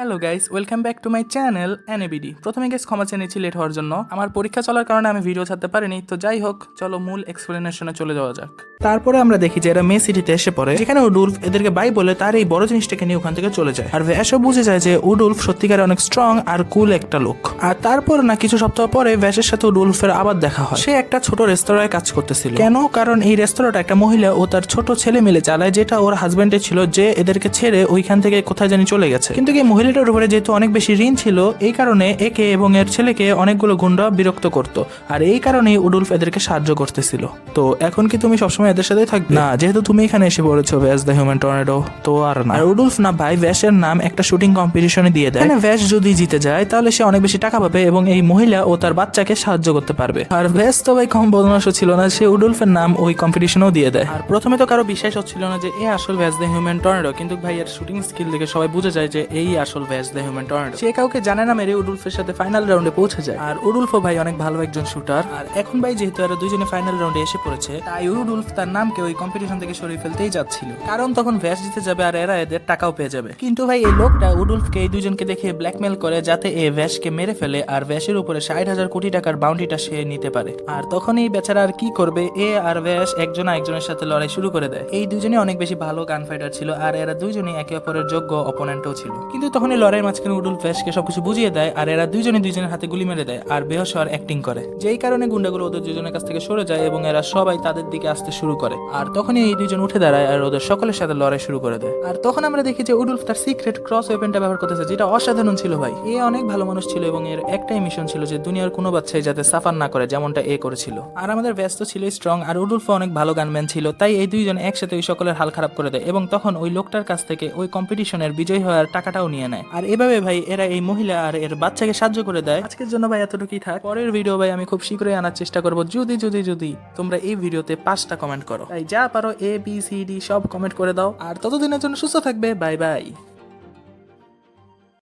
Hello guys, welcome back to my channel NABD. প্রথমে গেস ক্ষমা চেয়েছি লেট হওয়ার জন্য। আমার পরীক্ষা চলার কারণে আমি ভিডিও ছাড়তে পারিনি। তো যাই হোক, চলো মূল এক্সপ্লেনেশনে চলে যাওয়া যাক। তারপরে আমরা দেখি যে এরা মে সিটিতে এসে পড়ে, যেখানে উডুলফ এদেরকে বাই বলে তার এই বড় জিনিসটাকে নিয়ে ওখান থেকে চলে যায়। আর ভ্যাসও বুঝে যায় যে উডুলফ সত্যিকারে অনেক স্ট্রং আর কুল একটা লোক। আর তারপর না কিছু সপ্তাহ পরে ভ্যাসের সাথে উডুলফের আবার দেখা হয়। সে একটা ছোট রেস্তোরাঁয় কাজ করতেছিল। কেন? কারণ এই রেস্তোরাঁটা একটা মহিলা ও তার ছোট ছেলে মিলে চালায়, যেটা ওর হাজবেন্ডের ছিল, যে এদেরকে ছেড়ে ওইখান থেকে কোথায় জানি চলে গেছে। কিন্তু এই মহিলাটার উপরে যেহেতু অনেক বেশি ঋণ ছিল, এই কারণে একে এবং এর ছেলেকে অনেকগুলো গুন্ডা বিরক্ত করত। আর এই কারণেই উডুলফ এদেরকে সাহায্য করতেছিল। তো এখন কি তুমি সবসময় এদের সাথে থাকবে? না, যেহেতু তুমি এখানে এসে পড়েছো ভ্যাস দ্য হিউম্যান টর্নেডো, তো আর না। আর উডুলফ না ভাই ভ্যাসের নাম একটা শুটিং কম্পিটিশনে দিয়ে দেয়। ভ্যাস যদি জিতে যায় তাহলে সে অনেক বেশি টাকা পাবে এবং এই মহিলা ও তার বাচ্চাকে সাহায্য করতে পারবে। আর ভ্যাস তো ভাই কম বদমাশও ছিল না, সে উডুলফের নাম ওই কম্পিটিশনেও দিয়ে দেয়। আর প্রথমে তো কারো বিশ্বাস হচ্ছিল না যে এ আসল ভ্যাস দ্য হিউম্যান টর্নেডো, কিন্তু ভাই এর শুটিং স্কিল দেখে সবাই বুঝে যায় যে এই আসল ভ্যাস দ্য হিউম্যান টর্নেডো। সে কাউকে জানে না মেরে উডুলফের সাথে ফাইনাল রাউন্ডে পৌঁছে যায়। আর উডুলফও ভাই অনেক ভালো একজন শুটার। আর এখন ভাই যেহেতু এরা দুইজনে ফাইনাল রাউন্ডে এসে পড়েছে, তাই উডুলফ তার নামকে ওই কম্পিটিশন থেকে সরিয়ে ফেলতেই যাচ্ছিল, কারণ তখন ভ্যাস জিতে যাবে আর এরা এদের টাকাও পেয়ে যাবে। কিন্তু ভাই এই লোকটা উডুলফকে এই দুইজনকে দেখে ব্ল্যাকমেল করে যাতে এ ভ্যাসকে মেরে ফেলে আর ভ্যাসের উপরে 60,000 কোটি টাকার বাউন্ডিটা সে নিতে পারে। আর তখন এই বেচারা আর কি করবে, এ আর ভ্যাস একজন একজনের সাথে লড়াই শুরু করে দেয়। এই দুজনে অনেক বেশি ভালো গান ফাইটার ছিল আর এরা দুইজনই একে অপরের যোগ্য অপোনেন্টও ছিল। কিন্তু তখন এই লড়াইয়ের মাঝখানে উডুলফ ভ্যাসকে সবকিছু বুঝিয়ে দেয় আর এরা দুইজনে দুইজনের হাতে গুলি মেরে দেয় আর বেহোশ হওয়ার অ্যাক্টিং করে, যেই কারণে গুন্ডাগুলো ওদের দুজনের কাছ থেকে সরে যায় এবং এরা সবাই তাদের দিকে আসতে শুরু করে। আর তখনই এই দুইজন উঠে দাঁড়ায় আর ওদের সকলের সাথে লড়াই শুরু করে দেয়। আর তখন আমরা দেখি যে উডুলফ তার সিক্রেট ক্রস ওয়েপেনটা ব্যবহার করতেছে, যেটা অসাধারণ ছিল ভাই। এ অনেক ভালো মানুষ ছিল এবং এর একটাই মিশন ছিল যে দুনিয়ার কোনো বাচ্চাই যাতে সাফার না করে, যেমনটা এ করেছিল। আর আমাদের ব্যস্ত ছিল স্ট্রং আর উডুলফ অনেক ভালো গানম্যান ছিল, তাই এই দুইজন একসাথে ওই সকলের হাল খারাপ করে দেয় এবং তখন ওই লোকটার কাছ থেকে ওই কম্পিটিশনের বিজয়ী হওয়ার টাকাটাও নিয়ে নেয়। আর এভাবে ভাই এরা এই মহিলা আর এর বাচ্চাকে সাহায্য করে দেয়। আজকের জন্য ভাই এতটুকুই থাক। পরের ভিডিও ভাই আমি খুব শীঘ্রই আনার চেষ্টা করবো, যদি যদি যদি তোমরা এই ভিডিওতে 5টা কমেন্ট করো। তাই যা পারো A B C D সব কমেন্ট করে দাও। আর ততদিনের জন্য সুস্থ থাকবে। Bye bye.